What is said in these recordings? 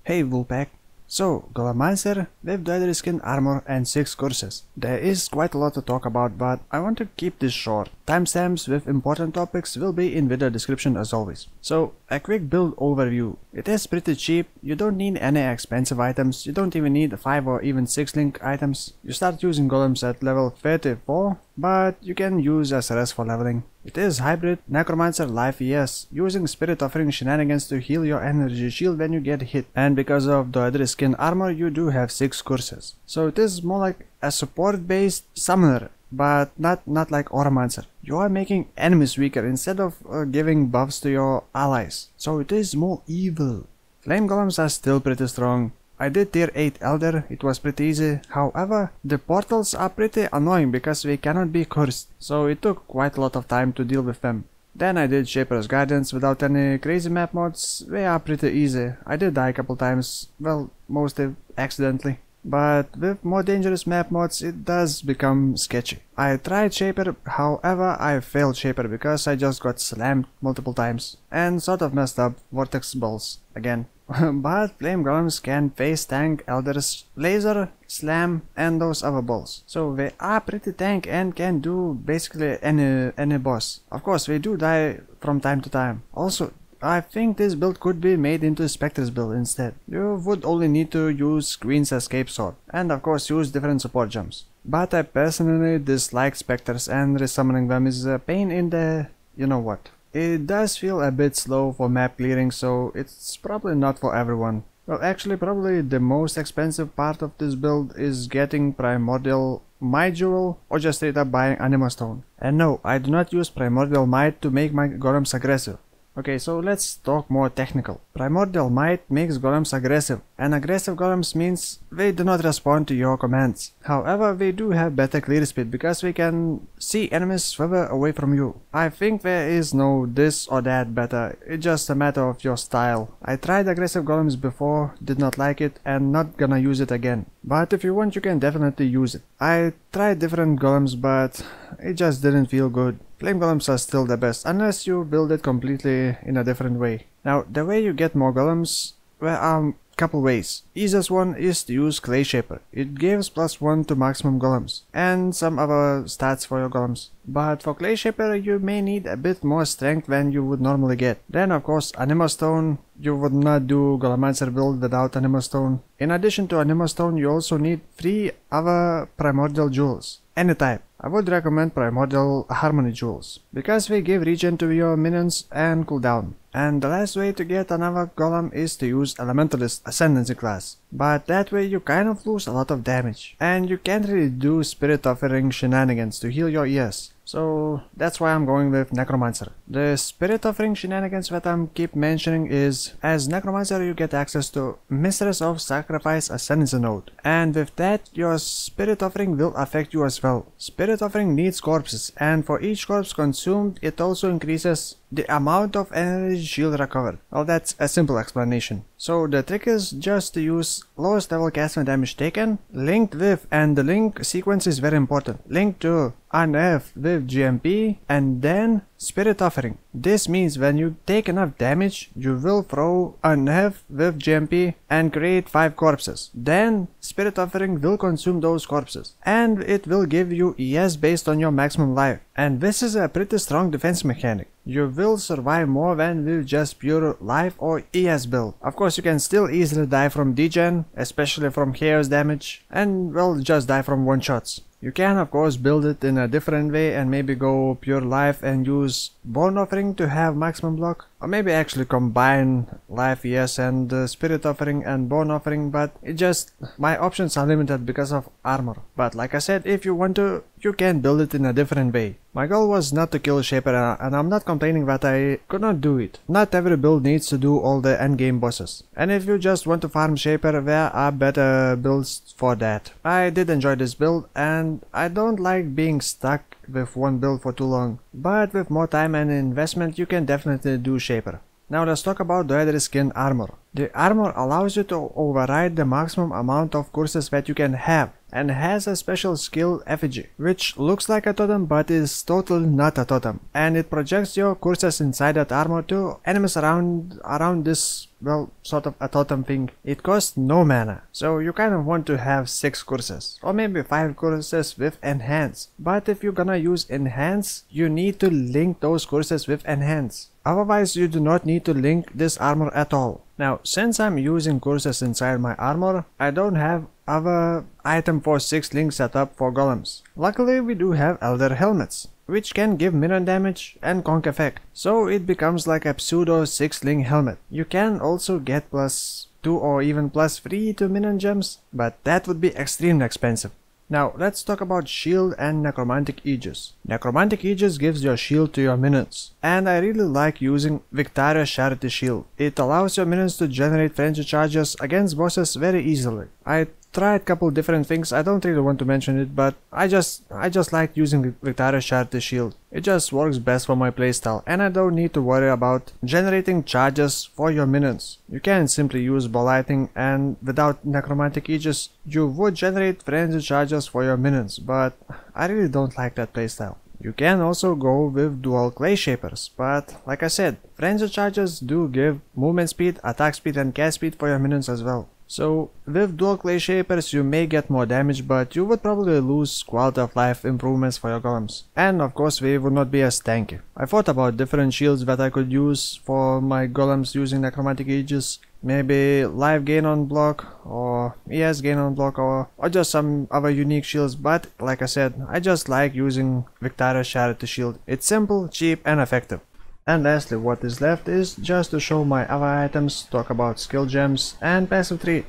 Hey Woolpack. So, Golemancer with Doedre skin armor and 6 courses. There is quite a lot to talk about, but I want to keep this short. Timestamps with important topics will be in video description as always. So, a quick build overview. It is pretty cheap, you don't need any expensive items, you don't even need 5 or even 6 link items. You start using golems at level 34, but you can use SRS for leveling. It is hybrid, Necromancer life ES, using Spirit Offering shenanigans to heal your energy shield when you get hit. And because of Doedre skin armor you do have 6 courses. So it is more like a support based summoner, but not like Golemancer. You are making enemies weaker instead of giving buffs to your allies. So it is more evil. Flame golems are still pretty strong. I did tier 8 Elder, it was pretty easy. However, the portals are pretty annoying because they cannot be cursed, so it took quite a lot of time to deal with them. Then I did Shaper's Guidance without any crazy map mods. They are pretty easy. I did die a couple times, well, mostly accidentally. But with more dangerous map mods it does become sketchy. I tried Shaper, however I failed Shaper because I just got slammed multiple times and sort of messed up Vortex Balls again. But Flame Golems can face tank, elders, laser, slam and those other balls. So they are pretty tank and can do basically any boss. Of course they do die from time to time. Also, I think this build could be made into a Spectre's build instead. You would only need to use Queen's Escape Sword and of course use different support jumps. But I personally dislike Spectres and resummoning them is a pain in the you know what. It does feel a bit slow for map clearing, so it's probably not for everyone. Well, actually probably the most expensive part of this build is getting Primordial Might Jewel or just straight up buying Anima Stone. And no, I do not use Primordial Might to make my golems aggressive. Okay, so let's talk more technical. Primordial Might makes golems aggressive, and aggressive golems means they do not respond to your commands. However, they do have better clear speed because they can see enemies further away from you. I think there is no this or that better, it's just a matter of your style. I tried aggressive golems before, did not like it and not gonna use it again. But if you want you can definitely use it. I tried different golems but it just didn't feel good. Flame golems are still the best, unless you build it completely in a different way. Now, the way you get more golems, there are a couple ways. Easiest one is to use Clay Shaper. It gives +1 to maximum golems, and some other stats for your golems. But for Clay Shaper you may need a bit more strength than you would normally get. Then of course Anima Stone, you would not do Golemancer build without Anima Stone. In addition to Anima Stone you also need 3 other Primordial Jewels. Any type. I would recommend Primordial Harmony Jewels, because they give regen to your minions and cooldown. And the last way to get another golem is to use Elementalist Ascendancy class. But that way you kind of lose a lot of damage. And you can't really do Spirit Offering shenanigans to heal your ES. So that's why I'm going with Necromancer. The Spirit Offering shenanigans that I keep mentioning is, as Necromancer you get access to Mistress of Sacrifice Ascendancy node. And with that your Spirit Offering will affect you as well. Spirit Offering needs corpses, and for each corpse consumed it also increases the amount of energy shield recovered. Well, that's a simple explanation. So the trick is just to use lowest level casting damage taken linked with, and the link sequence is very important, linked to Unf with GMP and then Spirit Offering. This means when you take enough damage you will throw Unf with GMP and create 5 corpses. Then Spirit Offering will consume those corpses and it will give you ES based on your maximum life. And this is a pretty strong defense mechanic. You will survive more than with just pure life or ES build. Of course you can still easily die from degen, especially from chaos damage, and well just die from one shots. You can of course build it in a different way and maybe go pure life and use Bone Offering to have maximum block. Or maybe actually combine life ES and Spirit Offering and Bone Offering, but it just, my options are limited because of armor. But like I said, if you want to, you can build it in a different way. My goal was not to kill Shaper and I'm not complaining that I could not do it. Not every build needs to do all the endgame bosses. And if you just want to farm Shaper, there are better builds for that. I did enjoy this build and I don't like being stuck with one build for too long. But with more time and investment you can definitely do Shaper. Now let's talk about Doedre skin armor. The armor allows you to override the maximum amount of courses that you can have. and has a special skill effigy, which looks like a totem but is totally not a totem, and it projects your curses inside that armor to enemies around this, well, sort of a totem thing. It costs no mana, so you kind of want to have 6 curses, or maybe 5 curses with enhance. But if you're gonna use enhance, you need to link those curses with enhance. Otherwise, you do not need to link this armor at all. Now, since I'm using curses inside my armor, I don't have other item for 6 link setup for golems. Luckily, we do have Elder Helmets, which can give minion damage and conk effect, so it becomes like a pseudo 6 link helmet. You can also get +2 or even +3 to minion gems, but that would be extremely expensive. Now let's talk about shield and necromantic aegis. Necromantic aegis gives your shield to your minions, and I really like using Victoria's Charity Shield. It allows your minions to generate frenzy charges against bosses very easily. I tried couple different things, I don't really want to mention it, but I just like using Victoria's Charity Shield. It just works best for my playstyle, and I don't need to worry about generating charges for your minions. You can simply use ball lighting, and without necromantic aegis you would generate frenzy charges for your minions, but I really don't like that playstyle. You can also go with dual clay shapers, but like I said, frenzy charges do give movement speed, attack speed and cast speed for your minions as well. So with dual clay shapers you may get more damage, but you would probably lose quality of life improvements for your golems. And of course they would not be as tanky. I thought about different shields that I could use for my golems using necromantic aegis. Maybe life gain on block, or ES gain on block, or just some other unique shields, but like I said, I just like using Victoria's Charity Shield. It's simple, cheap and effective. And lastly, what is left is just to show my other items, talk about skill gems and passive tree.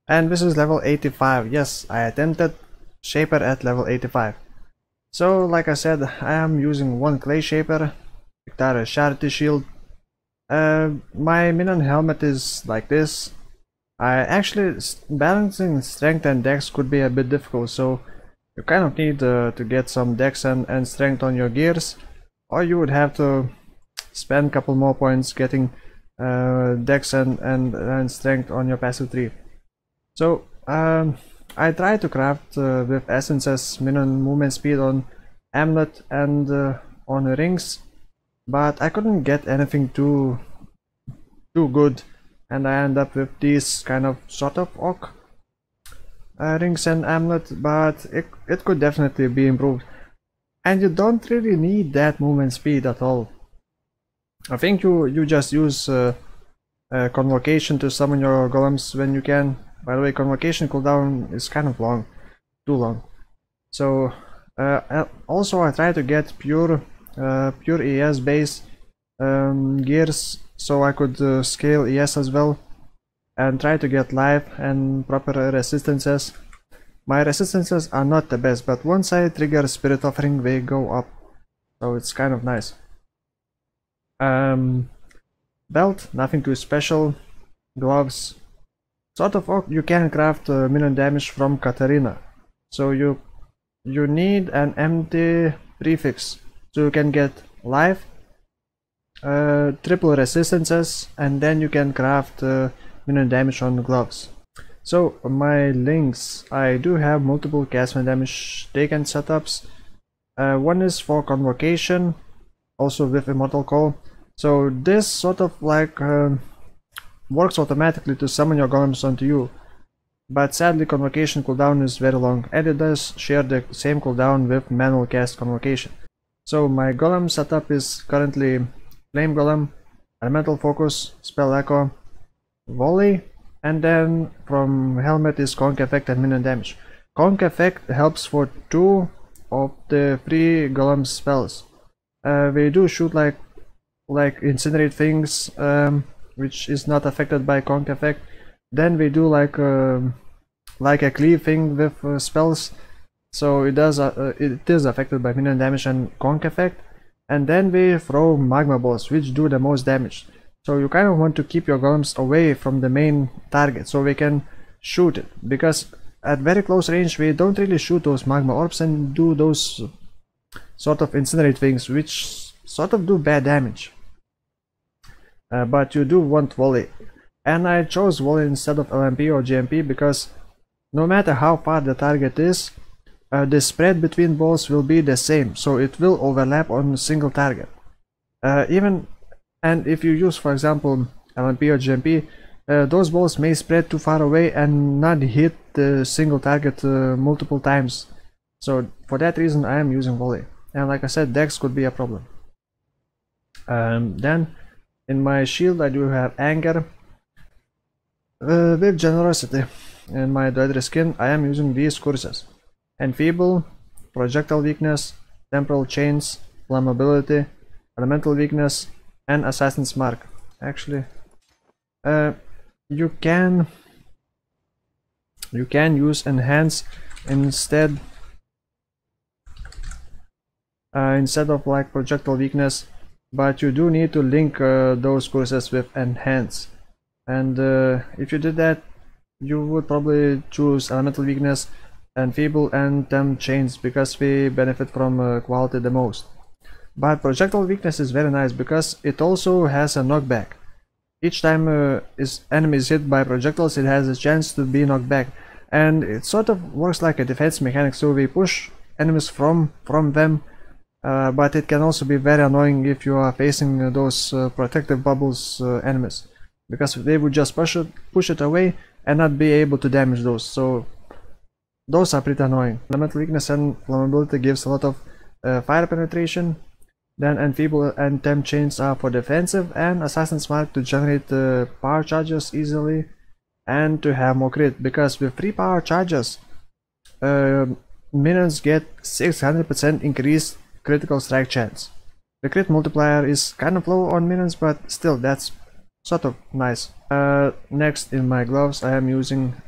And this is level 85, yes, I attempted shaper at level 85. So like I said, I am using one clay shaper, Victoria's Charity Shield. My minion helmet is like this. Actually, balancing strength and dex could be a bit difficult, so you kind of need to get some dex and strength on your gears, or you would have to spend a couple more points getting dex and strength on your passive tree. So I tried to craft with essences minion movement speed on amulet and on rings, but I couldn't get anything too good, and I end up with these kind of sort of oak rings and amulet, but it could definitely be improved. And you don't really need that movement speed at all. I think you just use convocation to summon your golems when you can. By the way, convocation cooldown is kind of long, too long. So also I try to get pure ES base gears, so I could scale ES as well, and try to get life and proper resistances. My resistances are not the best, but once I trigger Spirit Offering they go up, so it's kind of nice. Belt, nothing too special. Gloves, sort of oak. You can craft minion damage from Katarina, so you need an empty prefix, so you can get life, triple resistances, and then you can craft minion damage on gloves. So my links, I do have multiple castman damage taken setups. One is for convocation, also with Immortal Call. So this sort of like works automatically to summon your golems onto you, but sadly convocation cooldown is very long, and it does share the same cooldown with manual cast convocation. So my golem setup is currently Flame Golem, Elemental Focus, Spell Echo, Volley, and then from helmet is Conk Effect and minion damage. Conk Effect helps for 2 of the 3 golem spells. They do shoot like incinerate things, which is not affected by Conk Effect. Then we do like a cleave thing with spells, so it is affected by minion damage and Conk Effect. And then we throw magma balls, which do the most damage. So you kind of want to keep your golems away from the main target so they can shoot it, because at very close range we don't really shoot those magma orbs and do those sort of incinerate things, which sort of do bad damage. But you do want Volley, and I chose Volley instead of LMP or GMP because no matter how far the target is, the spread between balls will be the same, so it will overlap on a single target. And if you use, for example, LMP or GMP, those balls may spread too far away and not hit the single target multiple times. So for that reason I am using Volley. And like I said, Dex could be a problem. Then in my shield I do have Anger with Generosity. In my Doedre skin I am using these courses: Enfeeble, Projectile Weakness, Temporal Chains, Flammability, Elemental Weakness, and Assassin's Mark. Actually, you can use Enhance instead of like Projectile Weakness, but you do need to link those courses with Enhance. And if you did that, you would probably choose Elemental Weakness, Enfeeble, and Temp Chains because we benefit from quality the most. But Projectile Weakness is very nice because it also has a knockback. Each time enemy is hit by projectiles, it has a chance to be knocked back, and it sort of works like a defense mechanic, so we push enemies from them, but it can also be very annoying if you are facing those protective bubbles enemies, because they would just push it away and not be able to damage those, so those are pretty annoying. Elemental Weakness and Flammability gives a lot of fire penetration. Then Enfeeble and Temp Chains are for defensive, and Assassin's Mark to generate power charges easily and to have more crit, because with 3 power charges minions get 600% increased critical strike chance. The crit multiplier is kind of low on minions, but still that's sort of nice. Next in my gloves I am using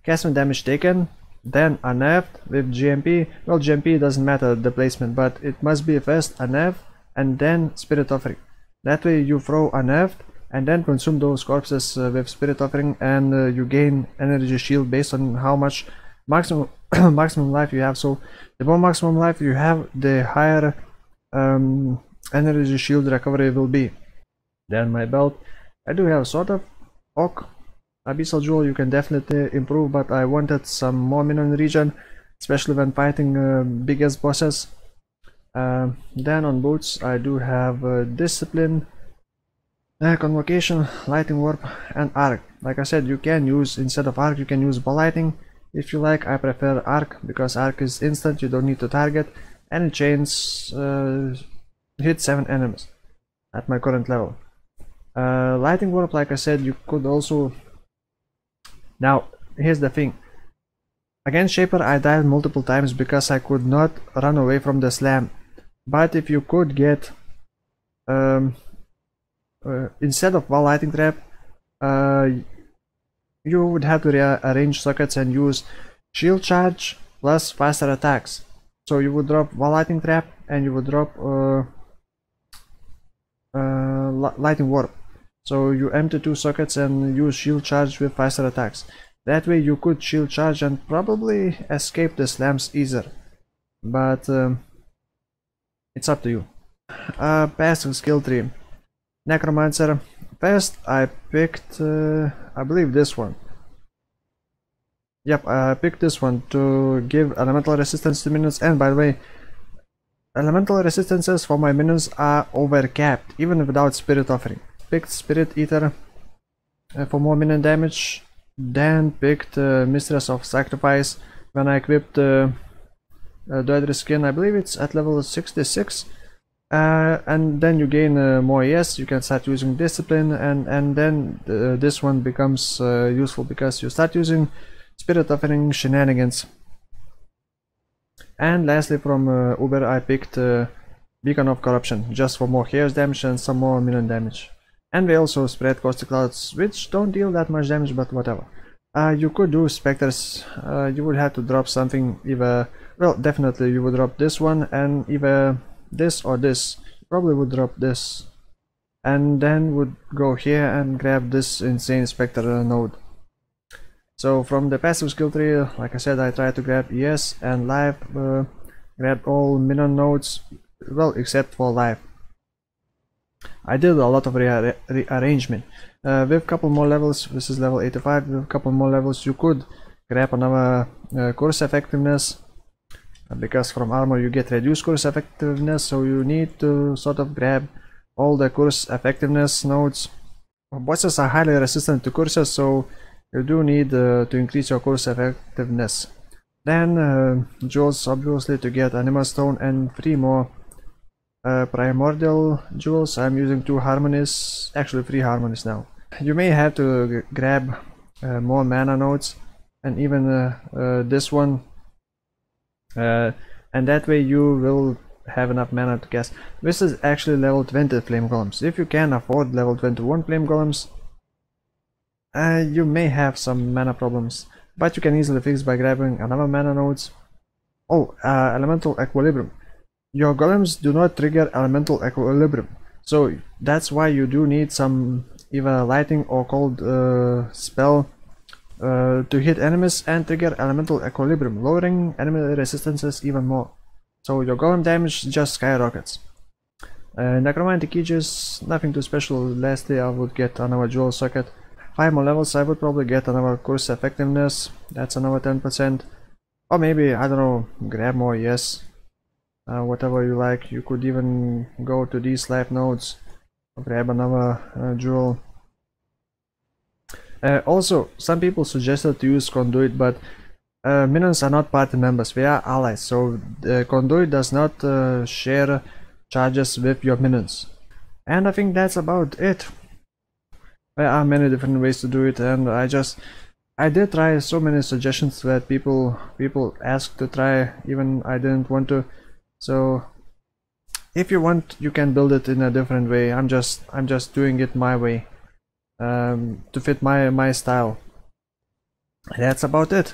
Castman Damage Taken, then Unnerved with GMP. Well, GMP doesn't matter the placement, but it must be first Unnerved and then Spirit Offering. That way you throw Unnerved and then consume those corpses with Spirit Offering, and you gain energy shield based on how much maximum maximum life you have. So the more maximum life you have, the higher energy shield recovery will be. Then my belt, I do have sort of Oak Abyssal Jewel. You can definitely improve, but I wanted some more minion regen, especially when fighting biggest bosses. Then on boots I do have Discipline, Convocation, Lightning Warp, and Arc. Like I said, you can use, instead of Arc, you can use Ball Lightning if you like. I prefer Arc because Arc is instant, you don't need to target, and it chains hit 7 enemies at my current level. Lightning Warp, like I said, you could also... Now, here's the thing. Against Shaper I died multiple times because I could not run away from the slam. But if you could get... instead of Wall Lighting Trap, you would have to rearrange sockets and use Shield Charge plus faster attacks. So you would drop Wall Lighting Trap and you would drop Lightning Warp. So you empty 2 sockets and use Shield Charge with faster attacks. That way you could Shield Charge and probably escape the slams easier. But it's up to you. Passive skill tree. Necromancer. First I picked, I believe this one. Yep, I picked this one to give elemental resistance to minions, and by the way, elemental resistances for my minions are overcapped, even without Spirit Offering. Picked Spirit Eater for more minion damage, then picked Mistress of Sacrifice when I equipped Doedre skin. I believe it's at level 66, and then you gain more ES. You can start using Discipline, and then this one becomes useful because you start using Spirit Offering shenanigans. And lastly, from Uber I picked Beacon of Corruption, just for more chaos damage and some more minion damage. And we also spread Caustic Clouds, which don't deal that much damage, but whatever. You could do Spectres. You would have to drop something, either, well, definitely you would drop this one, and either this or this. You probably would drop this, and then would go here and grab this insane Spectre node. So from the passive skill tree, like I said, I tried to grab ES and life, grab all minion nodes, well, except for life. I did a lot of rearrangement. With a couple more levels, this is level 85, with a couple more levels you could grab another curse effectiveness, because from armor you get reduced curse effectiveness, so you need to sort of grab all the curse effectiveness nodes. Bosses are highly resistant to curses, so you do need to increase your curse effectiveness. Then jewels, obviously, to get Anima Stone and 3 more primordial jewels. I'm using 2 harmonies, actually 3 harmonies now. You may have to grab more mana nodes, and even this one, and that way you will have enough mana to cast. This is actually level 20 flame golems. If you can afford level 21 flame golems, you may have some mana problems, but you can easily fix by grabbing another mana nodes. Oh, elemental equilibrium. Your golems do not trigger elemental equilibrium, so that's why you do need some either lighting or cold spell to hit enemies and trigger elemental equilibrium, lowering enemy resistances even more. So your golem damage just skyrockets. Necromantic Aegis, nothing too special. Lastly, I would get another jewel socket. 5 more levels, I would probably get another curse effectiveness. That's another 10%. Or maybe, I don't know, grab more, yes. Whatever you like. You could even go to these life nodes, grab another jewel. Also, some people suggested to use Conduit, but minions are not party members, they are allies, so the Conduit does not share charges with your minions. And I think that's about it. There are many different ways to do it, and I did try so many suggestions that people asked to try, even I didn't want to. So if you want, you can build it in a different way. I'm just doing it my way, to fit my style. That's about it.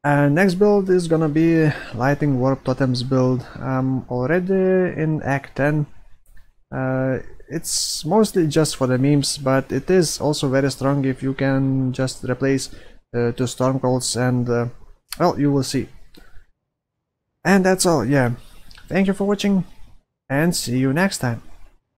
Next build is gonna be Lighting Warp Totems build. I'm already in Act 10. It's mostly just for the memes, but it is also very strong if you can just replace 2 Stormcolds, and well, you will see. And that's all, yeah. Thank you for watching, and see you next time.